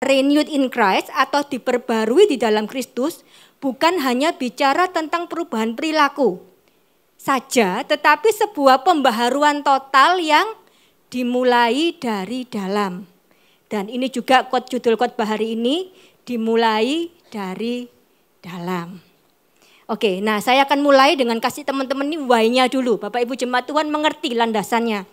renewed in Christ atau diperbarui di dalam Kristus bukan hanya bicara tentang perubahan perilaku saja, tetapi sebuah pembaharuan total yang dimulai dari dalam. Dan ini juga judul khotbah hari ini, dimulai dari dalam. Oke, nah saya akan mulai dengan kasih teman-teman ini why-nya dulu. Bapak Ibu jemaat Tuhan mengerti landasannya.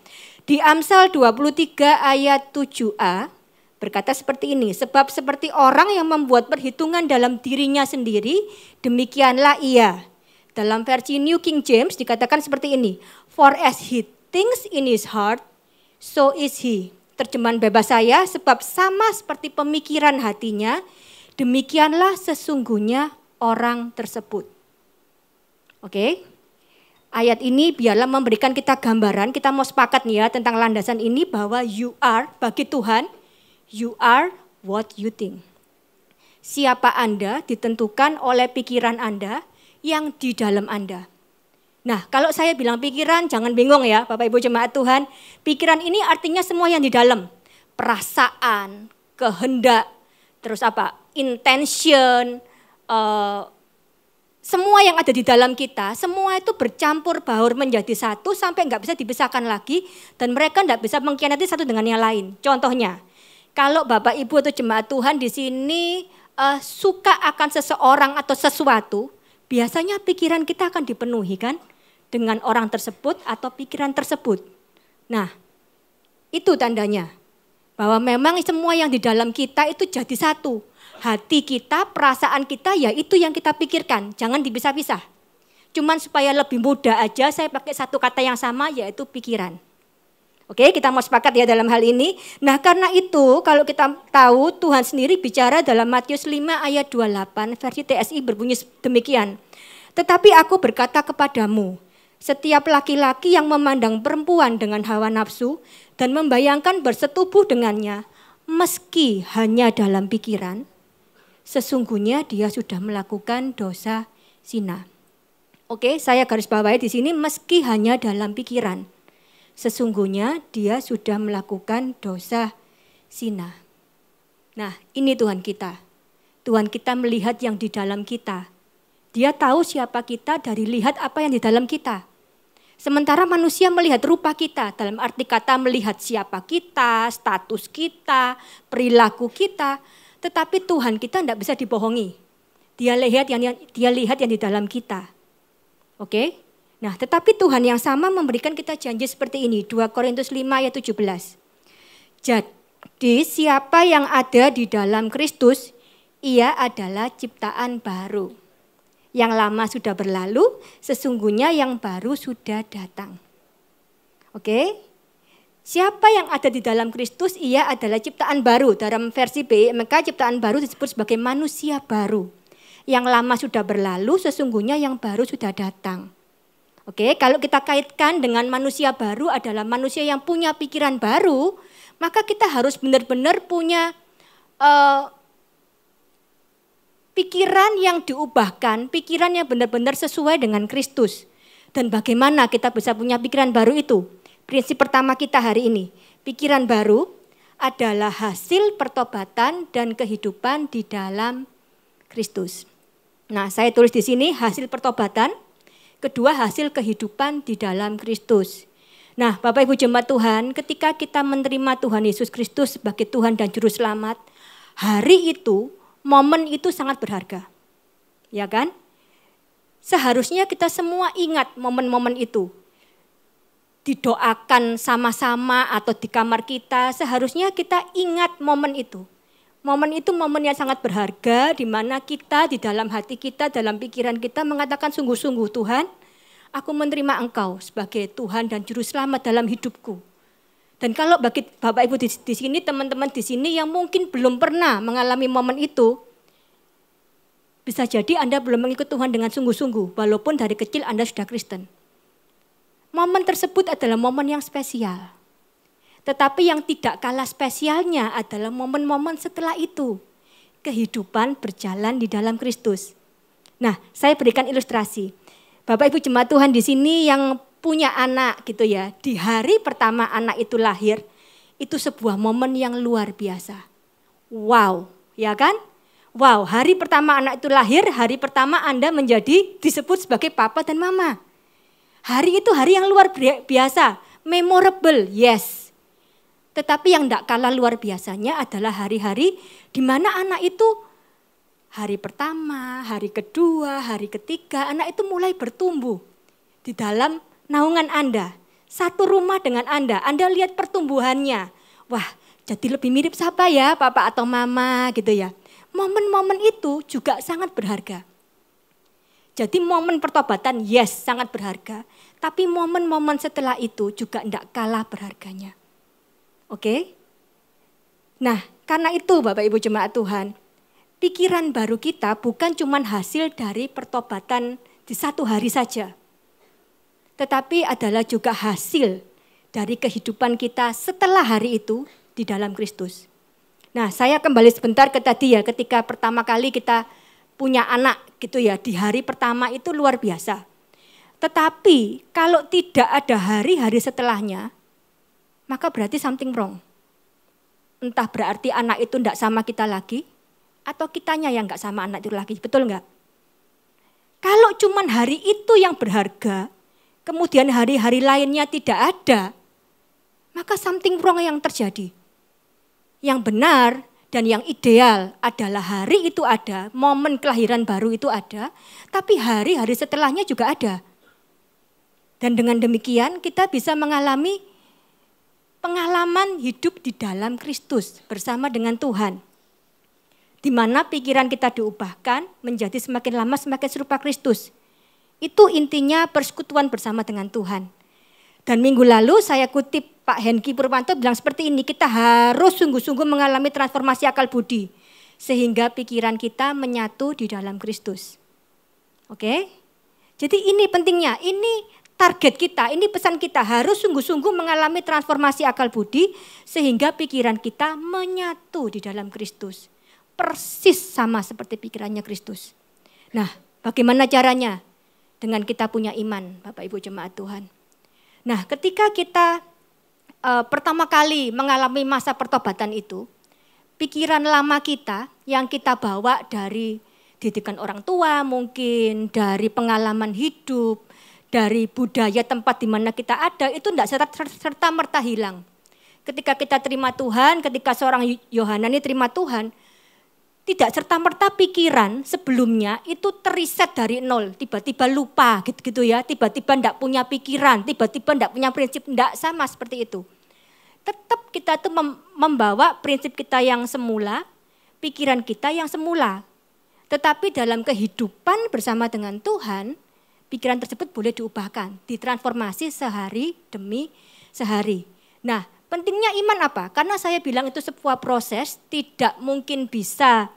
Di Amsal 23 ayat 7a berkata seperti ini. Sebab seperti orang yang membuat perhitungan dalam dirinya sendiri, demikianlah ia. Dalam versi New King James dikatakan seperti ini. For as he thinks in his heart, so is he. Terjemahan bebas saya, sebab sama seperti pemikiran hatinya, demikianlah sesungguhnya orang tersebut. Oke. Ayat ini biarlah memberikan kita gambaran, kita mau sepakat nih ya tentang landasan ini bahwa you are, bagi Tuhan, you are what you think. Siapa Anda ditentukan oleh pikiran Anda yang di dalam Anda. Nah kalau saya bilang pikiran jangan bingung ya Bapak Ibu jemaat Tuhan. Pikiran ini artinya semua yang di dalam. Perasaan, kehendak, terus apa? Intention, semua yang ada di dalam kita, semua itu bercampur baur menjadi satu sampai nggak bisa dipisahkan lagi dan mereka nggak bisa mengkhianati satu dengan yang lain. Contohnya, kalau Bapak Ibu atau jemaat Tuhan di sini suka akan seseorang atau sesuatu, biasanya pikiran kita akan dipenuhi kan dengan orang tersebut atau pikiran tersebut. Nah, itu tandanya bahwa memang semua yang di dalam kita itu jadi satu. Hati kita, perasaan kita, ya itu yang kita pikirkan. Jangan dipisah-pisah. Cuman supaya lebih mudah aja saya pakai satu kata yang sama yaitu pikiran. Oke, kita mau sepakat ya dalam hal ini. Nah karena itu kalau kita tahu Tuhan sendiri bicara dalam Matius 5 ayat 28 versi TSI berbunyi demikian. Tetapi aku berkata kepadamu, setiap laki-laki yang memandang perempuan dengan hawa nafsu dan membayangkan bersetubuh dengannya, meski hanya dalam pikiran, sesungguhnya dia sudah melakukan dosa zina. Oke, saya garis bawahi di sini meski hanya dalam pikiran. Sesungguhnya dia sudah melakukan dosa zina. Nah, ini Tuhan kita. Tuhan kita melihat yang di dalam kita. Dia tahu siapa kita dari lihat apa yang di dalam kita. Sementara manusia melihat rupa kita, dalam arti kata melihat siapa kita, status kita, perilaku kita. Tetapi Tuhan kita tidak bisa dibohongi. Dia lihat yang di dalam kita. Oke? Nah, tetapi Tuhan yang sama memberikan kita janji seperti ini. 2 Korintus 5 ayat 17. Jadi siapa yang ada di dalam Kristus, ia adalah ciptaan baru. Yang lama sudah berlalu, sesungguhnya yang baru sudah datang. Oke? Siapa yang ada di dalam Kristus, ia adalah ciptaan baru. Dalam versi BMK, ciptaan baru disebut sebagai manusia baru. Yang lama sudah berlalu, sesungguhnya yang baru sudah datang. Oke, kalau kita kaitkan dengan manusia baru adalah manusia yang punya pikiran baru, maka kita harus benar-benar punya pikiran yang diubahkan, pikiran yang benar-benar sesuai dengan Kristus. Dan bagaimana kita bisa punya pikiran baru itu? Prinsip pertama kita hari ini, pikiran baru adalah hasil pertobatan dan kehidupan di dalam Kristus. Nah, saya tulis di sini hasil pertobatan, kedua hasil kehidupan di dalam Kristus. Nah, Bapak Ibu jemaat Tuhan, ketika kita menerima Tuhan Yesus Kristus sebagai Tuhan dan Juru Selamat, hari itu, momen itu sangat berharga. Ya kan? Seharusnya kita semua ingat momen-momen itu. Didoakan sama-sama atau di kamar kita, seharusnya kita ingat momen itu. Momen itu momen yang sangat berharga di mana kita di dalam hati kita, dalam pikiran kita mengatakan sungguh-sungguh Tuhan, aku menerima Engkau sebagai Tuhan dan Juru Selamat dalam hidupku. Dan kalau bagi Bapak Ibu di sini, teman-teman di sini yang mungkin belum pernah mengalami momen itu, bisa jadi Anda belum mengikut Tuhan dengan sungguh-sungguh, walaupun dari kecil Anda sudah Kristen. Momen tersebut adalah momen yang spesial. Tetapi yang tidak kalah spesialnya adalah momen-momen setelah itu. Kehidupan berjalan di dalam Kristus. Nah, saya berikan ilustrasi. Bapak Ibu jemaat Tuhan di sini yang punya anak gitu ya. Di hari pertama anak itu lahir, itu sebuah momen yang luar biasa. Wow, ya kan? Wow, hari pertama anak itu lahir, hari pertama Anda disebut sebagai papa dan mama. Hari itu hari yang luar biasa, memorable, yes. Tetapi yang tidak kalah luar biasanya adalah hari-hari di mana anak itu hari pertama, hari kedua, hari ketiga, anak itu mulai bertumbuh di dalam naungan Anda. Satu rumah dengan Anda lihat pertumbuhannya. Wah, jadi lebih mirip siapa ya, papa atau mama gitu ya. Momen-momen itu juga sangat berharga. Jadi momen pertobatan, yes, sangat berharga. Tapi momen-momen setelah itu juga tidak kalah berharganya. Oke? Nah, karena itu Bapak Ibu Jemaat Tuhan, pikiran baru kita bukan cuma hasil dari pertobatan di satu hari saja. Tetapi adalah juga hasil dari kehidupan kita setelah hari itu di dalam Kristus. Nah, saya kembali sebentar ke tadi ya, ketika pertama kali kita punya anak gitu ya, di hari pertama itu luar biasa. Tetapi kalau tidak ada hari-hari setelahnya, maka berarti something wrong. Entah berarti anak itu tidak sama kita lagi, atau kitanya yang enggak sama anak itu lagi, betul enggak? Kalau cuman hari itu yang berharga, kemudian hari-hari lainnya tidak ada, maka something wrong yang terjadi. Yang benar dan yang ideal adalah hari itu ada, momen kelahiran baru itu ada, tapi hari-hari setelahnya juga ada. Dan dengan demikian kita bisa mengalami pengalaman hidup di dalam Kristus bersama dengan Tuhan. Di mana pikiran kita diubahkan menjadi semakin lama semakin serupa Kristus. Itu intinya persekutuan bersama dengan Tuhan. Dan minggu lalu saya kutip Pak Henki Purwanto bilang seperti ini, kita harus sungguh-sungguh mengalami transformasi akal budi. Sehingga pikiran kita menyatu di dalam Kristus. Oke? Jadi ini pentingnya, ini target kita, ini pesan kita harus sungguh-sungguh mengalami transformasi akal budi. Sehingga pikiran kita menyatu di dalam Kristus. Persis sama seperti pikirannya Kristus. Nah, bagaimana caranya? Dengan kita punya iman, Bapak Ibu Jemaat Tuhan. Nah, ketika kita pertama kali mengalami masa pertobatan itu, pikiran lama kita yang kita bawa dari didikan orang tua mungkin, dari pengalaman hidup, dari budaya tempat di mana kita ada, itu tidak serta-merta hilang. Ketika kita terima Tuhan, ketika seorang Yohanan ini terima Tuhan, tidak serta-merta pikiran sebelumnya itu teriset dari nol, tiba-tiba lupa gitu ya, tiba-tiba tidak punya pikiran, tiba-tiba tidak punya prinsip, tidak sama seperti itu. Tetap kita tuh membawa prinsip kita yang semula, pikiran kita yang semula. Tetapi dalam kehidupan bersama dengan Tuhan, pikiran tersebut boleh diubahkan, ditransformasi sehari demi sehari. Nah, pentingnya iman apa? Karena saya bilang itu sebuah proses, tidak mungkin bisa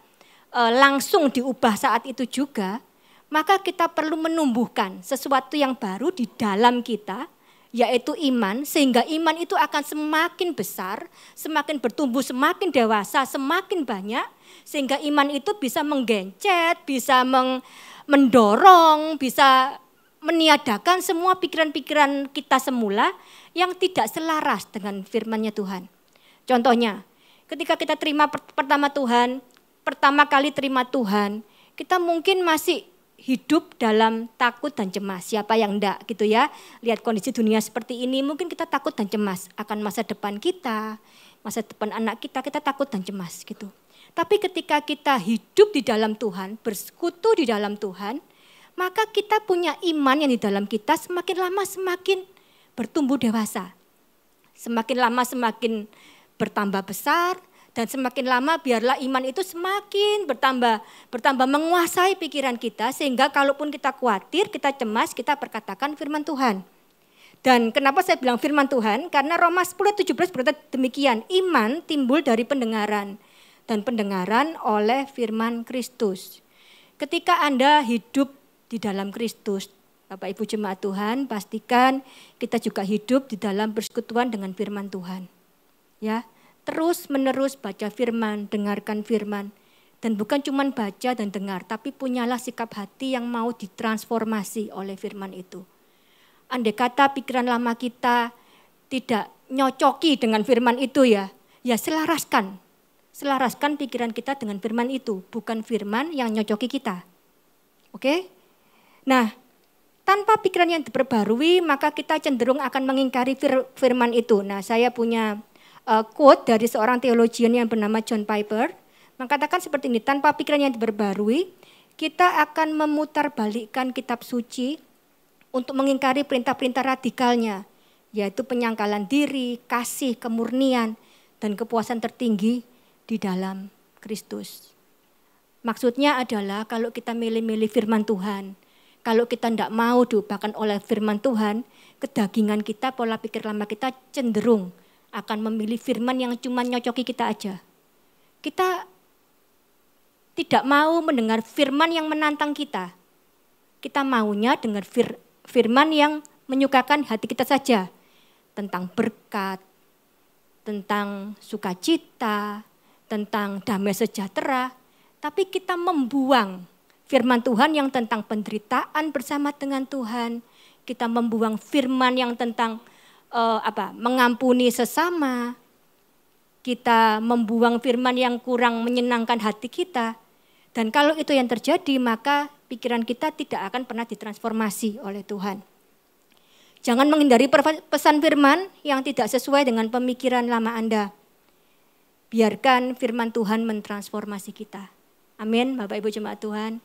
langsung diubah saat itu juga, maka kita perlu menumbuhkan sesuatu yang baru di dalam kita, yaitu iman, sehingga iman itu akan semakin besar, semakin bertumbuh, semakin dewasa, semakin banyak, sehingga iman itu bisa menggencet, bisa mendorong, bisa meniadakan semua pikiran-pikiran kita semula yang tidak selaras dengan firman-Nya Tuhan. Contohnya, ketika kita pertama kali terima Tuhan, kita mungkin masih hidup dalam takut dan cemas. Siapa yang enggak gitu ya, lihat kondisi dunia seperti ini, mungkin kita takut dan cemas akan masa depan kita, masa depan anak kita takut dan cemas gitu. Tapi ketika kita hidup di dalam Tuhan, bersekutu di dalam Tuhan, maka kita punya iman yang di dalam kita semakin lama semakin bertumbuh dewasa. Semakin lama semakin bertambah besar, dan semakin lama biarlah iman itu semakin bertambah menguasai pikiran kita, sehingga kalaupun kita khawatir, kita cemas, kita perkatakan firman Tuhan. Dan kenapa saya bilang firman Tuhan? Karena Roma 10:17 berkata demikian, iman timbul dari pendengaran, dan pendengaran oleh firman Kristus. Ketika Anda hidup di dalam Kristus, Bapak Ibu Jemaat Tuhan, pastikan kita juga hidup di dalam persekutuan dengan firman Tuhan. Ya, terus menerus baca firman, dengarkan firman. Dan bukan cuma baca dan dengar, tapi punyalah sikap hati yang mau ditransformasi oleh firman itu. Andai kata pikiran lama kita tidak nyocoki dengan firman itu ya selaraskan selaraskan pikiran kita dengan firman itu, bukan firman yang nyocoki kita. Oke? Nah, tanpa pikiran yang diperbarui, maka kita cenderung akan mengingkari firman itu. Nah, saya punya quote dari seorang teologian yang bernama John Piper, mengatakan seperti ini, tanpa pikiran yang diperbarui, kita akan memutarbalikkan kitab suci untuk mengingkari perintah-perintah radikalnya, yaitu penyangkalan diri, kasih, kemurnian, dan kepuasan tertinggi di dalam Kristus. Maksudnya adalah kalau kita milih-milih firman Tuhan, kalau kita tidak mau diubahkan oleh firman Tuhan, kedagingan kita, pola pikir lama kita cenderung akan memilih firman yang cuma nyocoki kita aja. Kita tidak mau mendengar firman yang menantang kita. Kita maunya dengar firman yang menyukakan hati kita saja. Tentang berkat, tentang sukacita, tentang damai sejahtera. Tapi kita membuang firman Tuhan yang tentang penderitaan bersama dengan Tuhan. Kita membuang firman yang tentang mengampuni sesama. Kita membuang firman yang kurang menyenangkan hati kita. Dan kalau itu yang terjadi, maka pikiran kita tidak akan pernah ditransformasi oleh Tuhan. Jangan menghindari pesan firman yang tidak sesuai dengan pemikiran lama Anda. Biarkan firman Tuhan mentransformasi kita. Amin, Bapak Ibu Jemaat Tuhan.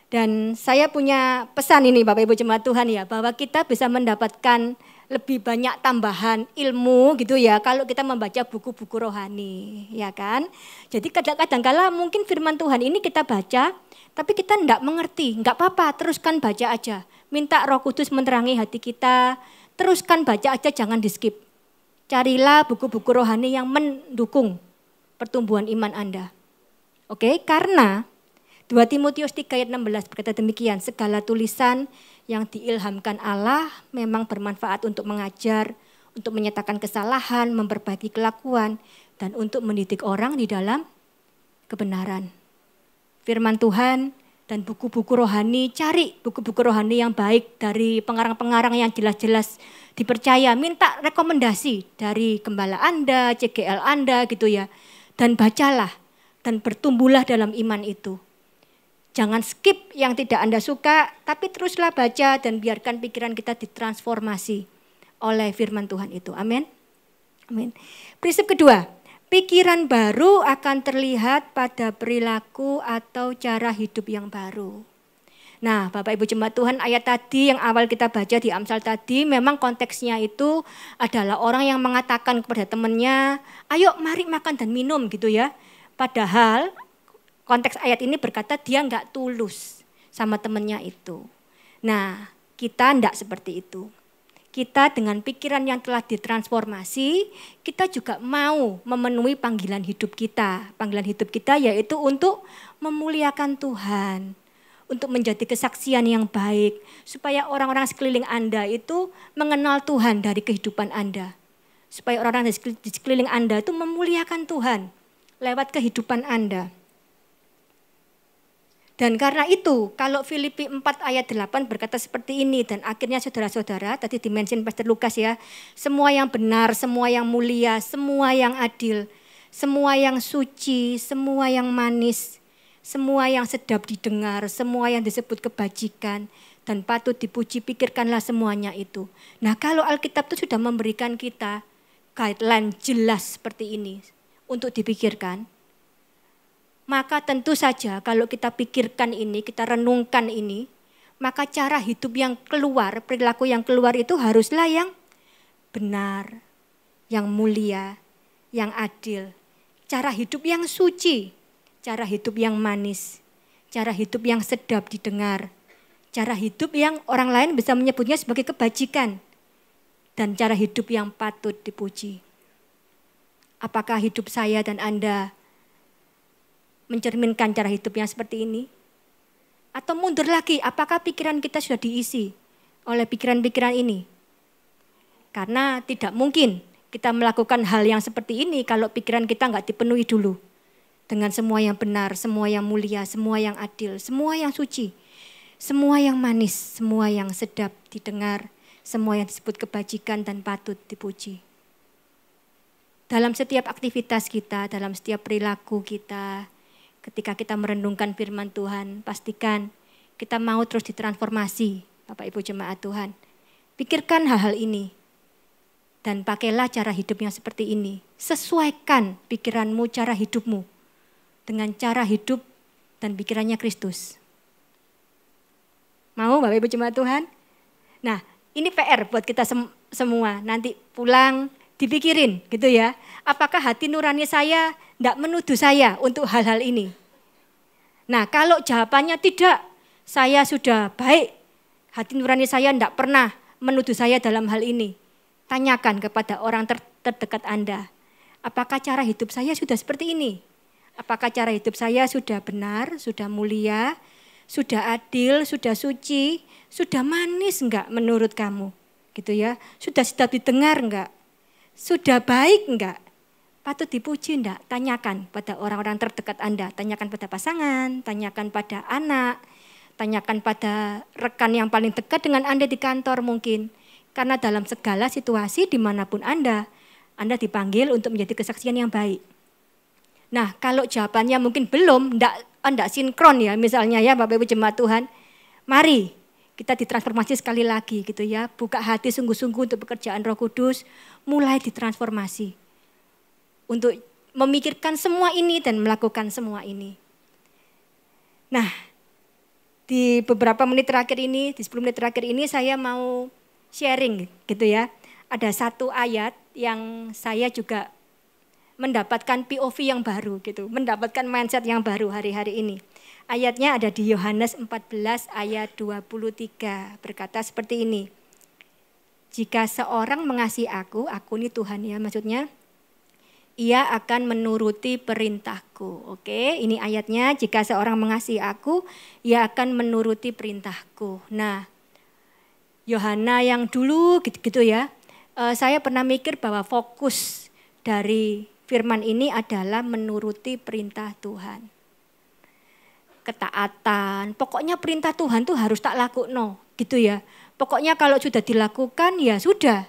Dan saya punya pesan ini Bapak Ibu Jemaat Tuhan ya, bahwa kita bisa mendapatkan lebih banyak tambahan ilmu gitu ya kalau kita membaca buku-buku rohani, ya kan. Jadi kadang-kadang kala mungkin firman Tuhan ini kita baca, tapi kita tidak mengerti, enggak apa-apa, teruskan baca aja. Minta Roh Kudus menerangi hati kita, teruskan baca aja, jangan di skip. Carilah buku-buku rohani yang mendukung pertumbuhan iman Anda. Oke, karena 2 Timotius 3 ayat 16 berkata demikian, segala tulisan yang diilhamkan Allah memang bermanfaat untuk mengajar, untuk menyatakan kesalahan, memperbaiki kelakuan, dan untuk mendidik orang di dalam kebenaran. Firman Tuhan dan buku-buku rohani, cari buku-buku rohani yang baik dari pengarang-pengarang yang jelas-jelas dipercaya. Minta rekomendasi dari gembala Anda, CGL Anda gitu ya. Dan bacalah dan bertumbuhlah dalam iman itu. Jangan skip yang tidak Anda suka, tapi teruslah baca dan biarkan pikiran kita ditransformasi oleh firman Tuhan itu. Amin. Amin. Prinsip kedua, pikiran baru akan terlihat pada perilaku atau cara hidup yang baru. Nah, Bapak Ibu Jemaat Tuhan, ayat tadi yang awal kita baca di Amsal tadi, memang konteksnya itu adalah orang yang mengatakan kepada temannya, ayo mari makan dan minum gitu ya. Padahal konteks ayat ini berkata dia enggak tulus sama temannya itu. Nah, kita enggak seperti itu. Kita dengan pikiran yang telah ditransformasi, kita juga mau memenuhi panggilan hidup kita. Panggilan hidup kita yaitu untuk memuliakan Tuhan, untuk menjadi kesaksian yang baik, supaya orang-orang sekeliling Anda itu mengenal Tuhan dari kehidupan Anda. Supaya orang-orang di sekeliling Anda itu memuliakan Tuhan lewat kehidupan Anda. Dan karena itu, kalau Filipi 4 ayat 8 berkata seperti ini, dan akhirnya saudara-saudara, tadi dimention Pastor Lukas ya, semua yang benar, semua yang mulia, semua yang adil, semua yang suci, semua yang manis, semua yang sedap didengar, semua yang disebut kebajikan, dan patut dipuji, pikirkanlah semuanya itu. Nah, kalau Alkitab itu sudah memberikan kita guideline jelas seperti ini untuk dipikirkan, maka tentu saja kalau kita pikirkan ini, kita renungkan ini, maka cara hidup yang keluar, perilaku yang keluar itu haruslah yang benar, yang mulia, yang adil. Cara hidup yang suci, cara hidup yang manis, cara hidup yang sedap didengar, cara hidup yang orang lain bisa menyebutnya sebagai kebajikan, dan cara hidup yang patut dipuji. Apakah hidup saya dan Anda mencerminkan cara hidup yang seperti ini? Atau mundur lagi, apakah pikiran kita sudah diisi oleh pikiran-pikiran ini? Karena tidak mungkin kita melakukan hal yang seperti ini kalau pikiran kita enggak dipenuhi dulu dengan semua yang benar, semua yang mulia, semua yang adil, semua yang suci, semua yang manis, semua yang sedap didengar, semua yang disebut kebajikan dan patut dipuji. dalam setiap aktivitas kita, dalam setiap perilaku kita, ketika kita merenungkan firman Tuhan, pastikan kita mau terus ditransformasi, Bapak Ibu jemaat Tuhan. Pikirkan hal-hal ini dan pakailah cara hidup yang seperti ini. Sesuaikan pikiranmu, cara hidupmu dengan cara hidup dan pikirannya Kristus. Mau Bapak Ibu jemaat Tuhan? Nah, ini PR buat kita semua. Nanti pulang dipikirin gitu ya. Apakah hati nurani saya tidak menuduh saya untuk hal-hal ini? Nah, kalau jawabannya tidak, saya sudah baik. Hati nurani saya tidak pernah menuduh saya dalam hal ini. Tanyakan kepada orang terdekat Anda. Apakah cara hidup saya sudah seperti ini? Apakah cara hidup saya sudah benar, sudah mulia, sudah adil, sudah suci, sudah manis enggak menurut kamu? Gitu ya. Sudah sedap didengar enggak? Sudah baik enggak? Patut dipuji enggak? Tanyakan pada orang-orang terdekat Anda, tanyakan pada pasangan, tanyakan pada anak, tanyakan pada rekan yang paling dekat dengan Anda di kantor mungkin. Karena dalam segala situasi dimanapun Anda dipanggil untuk menjadi kesaksian yang baik. Nah, kalau jawabannya mungkin belum, enggak sinkron ya misalnya ya Bapak Ibu jemaat Tuhan, mari kita ditransformasi sekali lagi gitu ya. Buka hati sungguh-sungguh untuk pekerjaan Roh Kudus, mulai ditransformasi. Untuk memikirkan semua ini dan melakukan semua ini. Nah, di beberapa menit terakhir ini, di 10 menit terakhir ini saya mau sharing gitu ya. Ada satu ayat yang saya juga mendapatkan POV yang baru gitu, mendapatkan mindset yang baru hari-hari ini. Ayatnya ada di Yohanes 14 ayat 23, berkata seperti ini. Jika seorang mengasihi aku ini Tuhan ya maksudnya, ia akan menuruti perintahku. Oke, ini ayatnya, jika seorang mengasihi aku, ia akan menuruti perintahku. Nah, Yohana yang dulu gitu ya, saya pernah mikir bahwa fokus dari firman ini adalah menuruti perintah Tuhan. Ketaatan, pokoknya perintah Tuhan tuh harus tak lakukan gitu ya. Pokoknya kalau sudah dilakukan ya sudah,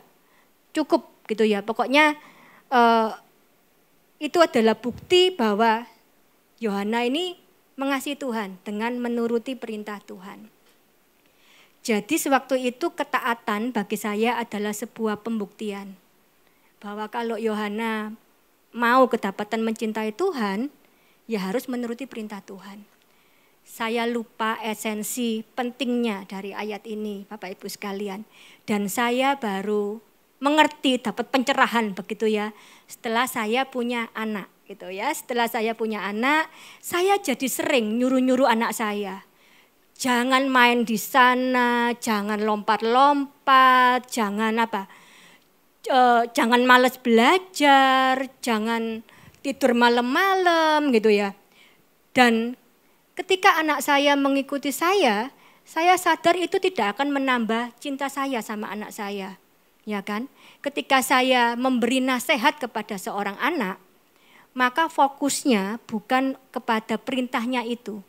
cukup gitu ya. Pokoknya itu adalah bukti bahwa Yohana ini mengasihi Tuhan dengan menuruti perintah Tuhan. Jadi sewaktu itu ketaatan bagi saya adalah sebuah pembuktian. Bahwa kalau Yohana mau kedapatan mencintai Tuhan, ya harus menuruti perintah Tuhan. Saya lupa esensi pentingnya dari ayat ini, Bapak Ibu sekalian. Dan saya baru mengerti, dapat pencerahan begitu ya, setelah saya punya anak gitu ya. Setelah saya punya anak, saya jadi sering nyuruh-nyuruh anak saya. Jangan main di sana, jangan lompat-lompat, jangan jangan malas belajar, jangan tidur malam-malam gitu ya. Dan ketika anak saya mengikuti saya sadar itu tidak akan menambah cinta saya sama anak saya. Ya kan? Ketika saya memberi nasihat kepada seorang anak, maka fokusnya bukan kepada perintahnya itu,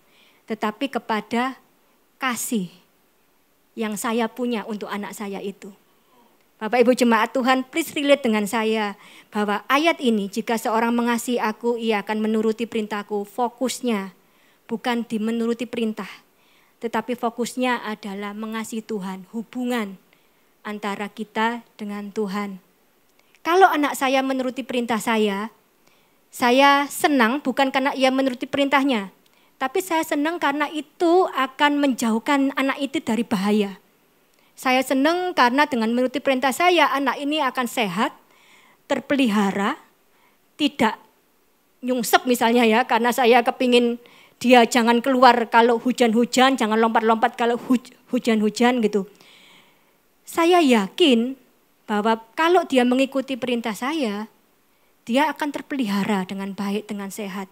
tetapi kepada kasih yang saya punya untuk anak saya itu. Bapak Ibu jemaat Tuhan, please relate dengan saya bahwa ayat ini, jika seorang mengasihi aku, ia akan menuruti perintahku. Fokusnya bukan di menuruti perintah, tetapi fokusnya adalah mengasihi Tuhan, hubungan antara kita dengan Tuhan. Kalau anak saya menuruti perintah saya senang bukan karena ia menuruti perintahnya, tapi saya senang karena itu akan menjauhkan anak itu dari bahaya. Saya senang karena dengan menuruti perintah saya, anak ini akan sehat, terpelihara, tidak nyungsep misalnya ya, karena saya kepingin dia jangan keluar kalau hujan-hujan, jangan lompat-lompat kalau hujan-hujan gitu. Saya yakin bahwa kalau dia mengikuti perintah saya, dia akan terpelihara dengan baik, dengan sehat.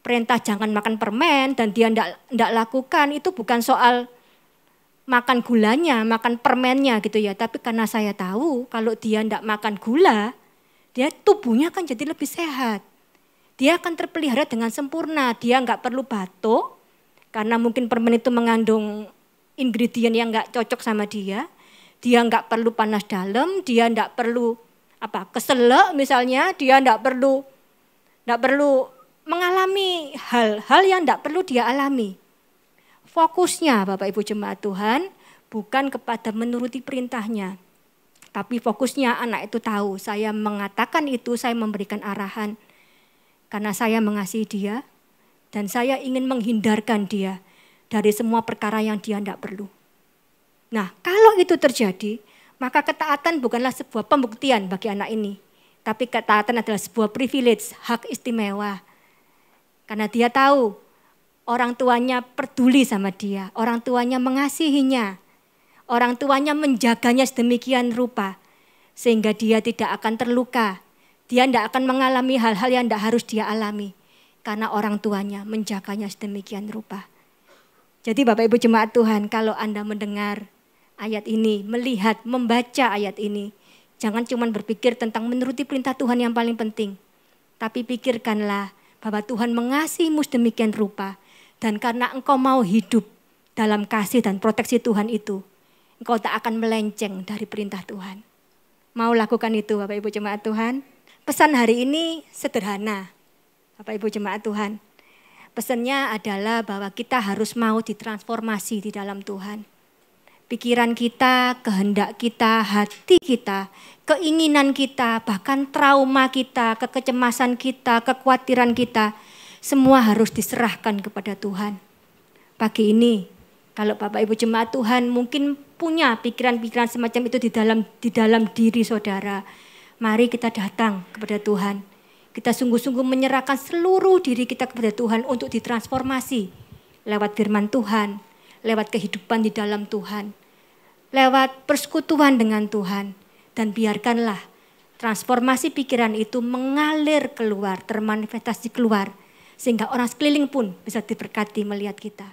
Perintah jangan makan permen dan dia tidak lakukan, itu bukan soal makan gulanya, makan permennya gitu ya. Tapi karena saya tahu kalau dia tidak makan gula, dia tubuhnya akan jadi lebih sehat. Dia akan terpelihara dengan sempurna, dia nggak perlu batuk, karena mungkin permen itu mengandung ingredient yang nggak cocok sama dia. Dia nggak perlu panas dalam, dia nggak perlu keselak misalnya, dia tidak perlu mengalami hal-hal yang tidak perlu dia alami. Fokusnya Bapak Ibu jemaat Tuhan bukan kepada menuruti perintahnya. Tapi fokusnya anak itu tahu, saya mengatakan itu, saya memberikan arahan. Karena saya mengasihi dia dan saya ingin menghindarkan dia dari semua perkara yang dia tidak perlu. Nah, kalau itu terjadi, maka ketaatan bukanlah sebuah pembuktian bagi anak ini. Tapi ketaatan adalah sebuah privilege, hak istimewa. Karena dia tahu orang tuanya peduli sama dia, orang tuanya mengasihinya, orang tuanya menjaganya sedemikian rupa. Sehingga dia tidak akan terluka, dia tidak akan mengalami hal-hal yang tidak harus dia alami. Karena orang tuanya menjaganya sedemikian rupa. Jadi Bapak Ibu jemaat Tuhan, kalau Anda mendengar ayat ini, melihat, membaca ayat ini, jangan cuma berpikir tentang menuruti perintah Tuhan yang paling penting. Tapi pikirkanlah bahwa Tuhan mengasihimu sedemikian rupa. Dan karena engkau mau hidup dalam kasih dan proteksi Tuhan itu, engkau tak akan melenceng dari perintah Tuhan. Mau lakukan itu Bapak Ibu jemaat Tuhan? Pesan hari ini sederhana Bapak Ibu jemaat Tuhan. Pesannya adalah bahwa kita harus mau ditransformasi di dalam Tuhan. Pikiran kita, kehendak kita, hati kita, keinginan kita, bahkan trauma kita, kekecemasan kita, kekhawatiran kita, semua harus diserahkan kepada Tuhan. Pagi ini, kalau Bapak Ibu jemaat Tuhan mungkin punya pikiran-pikiran semacam itu di dalam diri saudara, mari kita datang kepada Tuhan. Kita sungguh-sungguh menyerahkan seluruh diri kita kepada Tuhan untuk ditransformasi lewat firman Tuhan, lewat kehidupan di dalam Tuhan, lewat persekutuan dengan Tuhan. Dan biarkanlah transformasi pikiran itu mengalir keluar, termanifestasi keluar. Sehingga orang sekeliling pun bisa diberkati melihat kita.